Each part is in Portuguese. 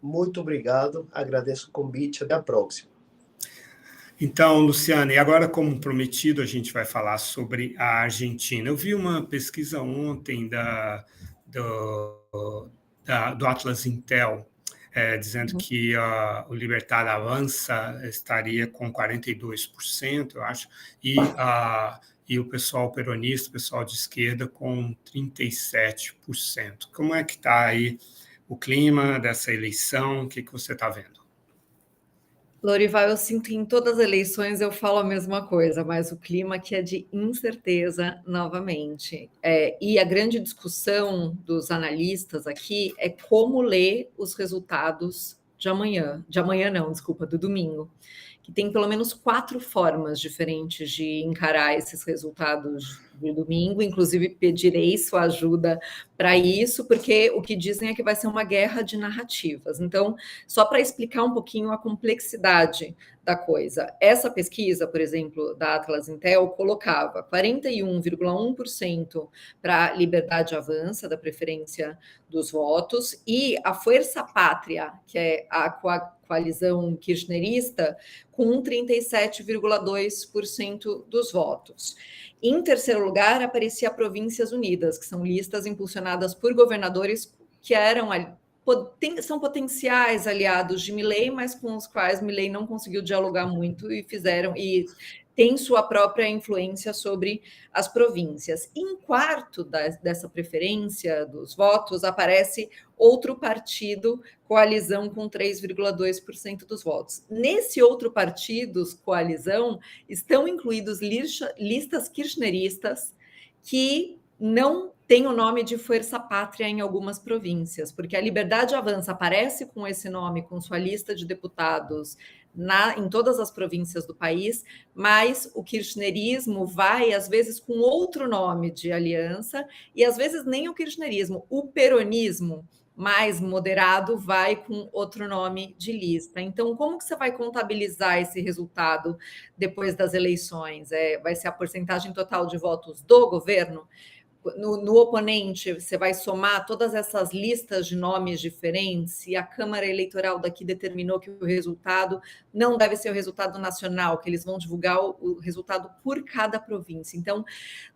Muito obrigado, agradeço o convite, até a próxima. Então, Luciana, e agora, como prometido, a gente vai falar sobre a Argentina. Eu vi uma pesquisa ontem do Atlas Intel, dizendo que o Libertad Avança estaria com 42%, eu acho, e o pessoal peronista, o pessoal de esquerda, com 37%. Como é que está aí o clima dessa eleição? O que você está vendo? Lorival, eu sinto que em todas as eleições eu falo a mesma coisa, mas o clima aqui é de incerteza novamente. E a grande discussão dos analistas aqui é como ler os resultados de amanhã não, desculpa, do domingo, que tem pelo menos 4 formas diferentes de encarar esses resultados de domingo, inclusive pedirei sua ajuda para isso, porque o que dizem é que vai ser uma guerra de narrativas. Então, só para explicar um pouquinho a complexidade da coisa, essa pesquisa, por exemplo, da Atlas Intel, colocava 41,1% para Liberdade Avança, da preferência dos votos, e a Força Pátria, que é a coalizão kirchnerista, com 37,2% dos votos. Em terceiro lugar, aparecia Províncias Unidas, que são listas impulsionadas por governadores que são potenciais aliados de Milei, mas com os quais Milei não conseguiu dialogar muito e tem sua própria influência sobre as províncias. Em quarto dessa preferência dos votos, aparece outro partido, coalizão, com 3,2% dos votos. Nesse outro partido, coalizão, estão incluídos listas kirchneristas que não tem o nome de Força Pátria em algumas províncias, porque a Liberdade Avança aparece com esse nome, com sua lista de deputados em todas as províncias do país, mas o kirchnerismo vai, às vezes, com outro nome de aliança, e às vezes nem o kirchnerismo, o peronismo mais moderado vai com outro nome de lista. Então, como que você vai contabilizar esse resultado depois das eleições? Vai ser a porcentagem total de votos do governo? No oponente, você vai somar todas essas listas de nomes diferentes, e a Câmara Eleitoral daqui determinou que o resultado não deve ser o resultado nacional, que eles vão divulgar o resultado por cada província. Então,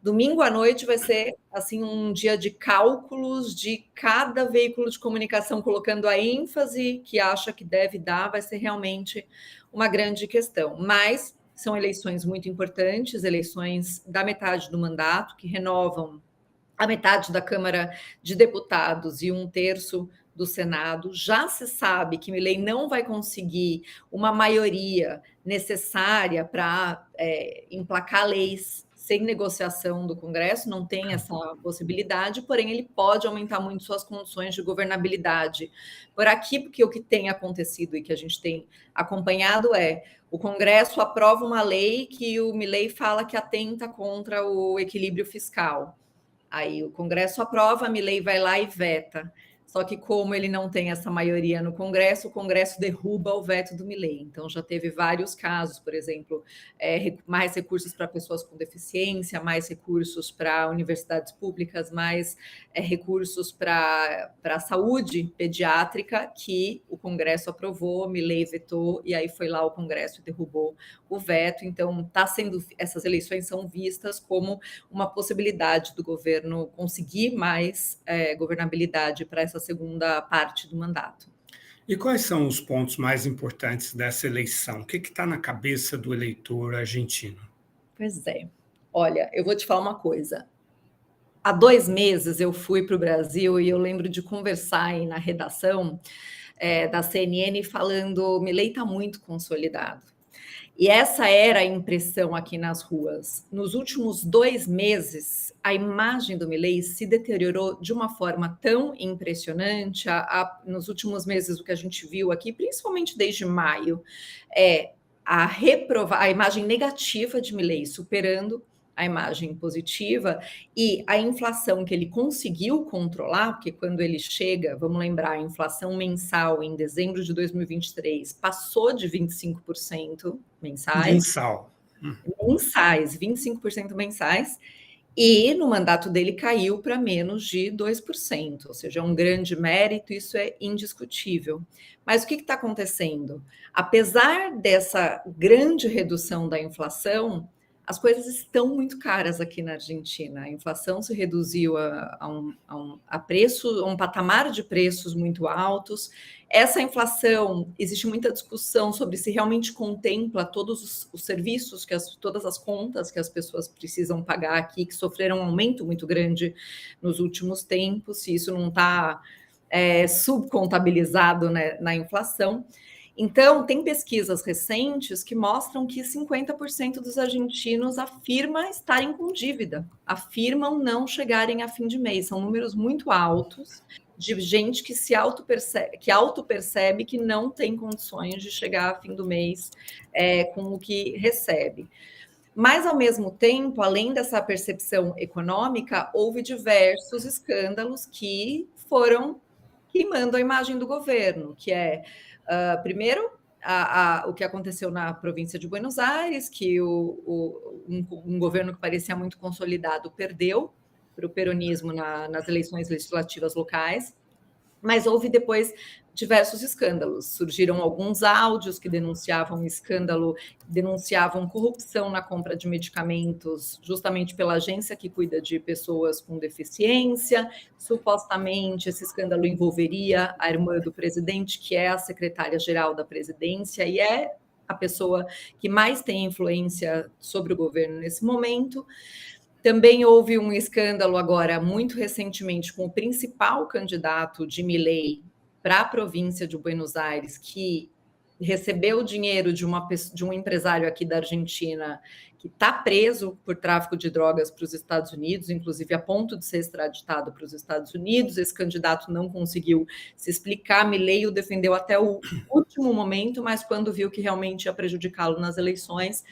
domingo à noite vai ser assim um dia de cálculos de cada veículo de comunicação colocando a ênfase que acha que deve dar, vai ser realmente uma grande questão. Mas são eleições muito importantes, eleições da metade do mandato, que renovam a metade da Câmara de Deputados e 1/3 do Senado. Já se sabe que Milei não vai conseguir uma maioria necessária para emplacar leis sem negociação do Congresso, não tem essa possibilidade, porém ele pode aumentar muito suas condições de governabilidade por aqui, porque o que tem acontecido e que a gente tem acompanhado o Congresso aprova uma lei que o Milei fala que atenta contra o equilíbrio fiscal. Aí o Congresso aprova, Milei vai lá e veta. Só que como ele não tem essa maioria no Congresso, o Congresso derruba o veto do Milei. Então já teve vários casos, por exemplo, mais recursos para pessoas com deficiência, mais recursos para universidades públicas, mais recursos para a saúde pediátrica, que o Congresso aprovou, Milei vetou, e aí foi lá o Congresso e derrubou o veto. Então essas eleições são vistas como uma possibilidade do governo conseguir mais governabilidade para essa segunda parte do mandato. E quais são os pontos mais importantes dessa eleição? O que está na cabeça do eleitor argentino? Pois é. Olha, eu vou te falar uma coisa. Há 2 meses eu fui para o Brasil e eu lembro de conversar aí na redação da CNN falando: Milei está muito consolidado. E essa era a impressão aqui nas ruas. Nos últimos 2 meses, a imagem do Milei se deteriorou de uma forma tão impressionante. Nos últimos meses, o que a gente viu aqui, principalmente desde maio, a imagem negativa de Milei superando a imagem positiva, e a inflação que ele conseguiu controlar, porque quando ele chega, vamos lembrar, a inflação mensal em dezembro de 2023 passou de 25% mensais. Mensal. Mensais, 25% mensais. E no mandato dele caiu para menos de 2%, ou seja, é um grande mérito, isso é indiscutível. Mas o que está acontecendo? Apesar dessa grande redução da inflação, as coisas estão muito caras aqui na Argentina. A inflação se reduziu a um patamar de preços muito altos. Essa inflação, existe muita discussão sobre se realmente contempla todos os serviços, todas as contas que as pessoas precisam pagar aqui, que sofreram um aumento muito grande nos últimos tempos, se isso não está subcontabilizado, né, na inflação. Então, tem pesquisas recentes que mostram que 50% dos argentinos afirmam estarem com dívida, afirmam não chegarem a fim de mês. São números muito altos de gente que se auto-percebe que não tem condições de chegar a fim do mês com o que recebe. Mas, ao mesmo tempo, além dessa percepção econômica, houve diversos escândalos que foram queimando a imagem do governo, que é... primeiro, o que aconteceu na província de Buenos Aires, que um governo que parecia muito consolidado perdeu para o peronismo nas eleições legislativas locais, mas houve depois diversos escândalos. Surgiram alguns áudios que denunciavam escândalo, denunciavam corrupção na compra de medicamentos, justamente pela agência que cuida de pessoas com deficiência. Supostamente, esse escândalo envolveria a irmã do presidente, que é a secretária-geral da presidência e é a pessoa que mais tem influência sobre o governo nesse momento. Também houve um escândalo agora, muito recentemente, com o principal candidato de Milei para a província de Buenos Aires, que recebeu dinheiro de um empresário aqui da Argentina que está preso por tráfico de drogas para os Estados Unidos, inclusive a ponto de ser extraditado para os Estados Unidos. Esse candidato não conseguiu se explicar. Milei o defendeu até o último momento, mas quando viu que realmente ia prejudicá-lo nas eleições,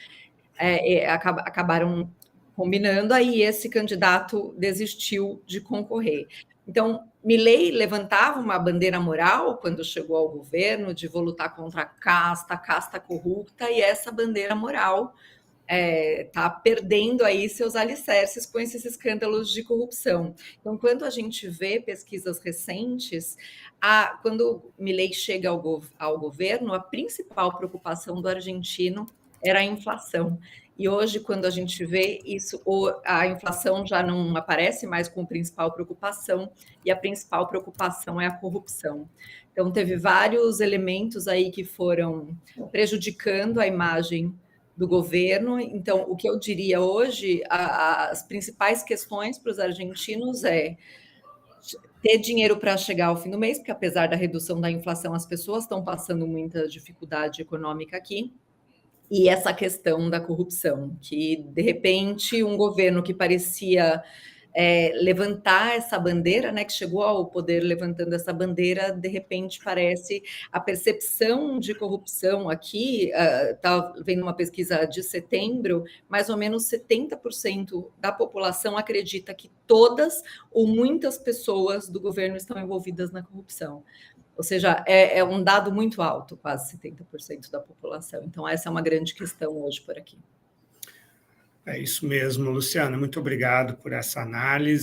acabaram combinando, aí esse candidato desistiu de concorrer. Então, Milei levantava uma bandeira moral quando chegou ao governo, de vou lutar contra a casta corrupta, e essa bandeira moral está perdendo aí seus alicerces com esses escândalos de corrupção. Então, quando a gente vê pesquisas recentes, quando Milei chega ao governo, a principal preocupação do argentino era a inflação. E hoje, quando a gente vê isso, a inflação já não aparece mais como principal preocupação, e a principal preocupação é a corrupção. Então, teve vários elementos aí que foram prejudicando a imagem do governo. Então, o que eu diria hoje, as principais questões para os argentinos é ter dinheiro para chegar ao fim do mês, porque apesar da redução da inflação, as pessoas estão passando muita dificuldade econômica aqui. E essa questão da corrupção, que, de repente, um governo que parecia levantar essa bandeira, né, que chegou ao poder levantando essa bandeira, de repente parece a percepção de corrupção aqui, estava vendo uma pesquisa de setembro, mais ou menos 70% da população acredita que todas ou muitas pessoas do governo estão envolvidas na corrupção. Ou seja, é um dado muito alto, quase 70% da população. Então, essa é uma grande questão hoje por aqui. É isso mesmo, Luciana. Muito obrigado por essa análise.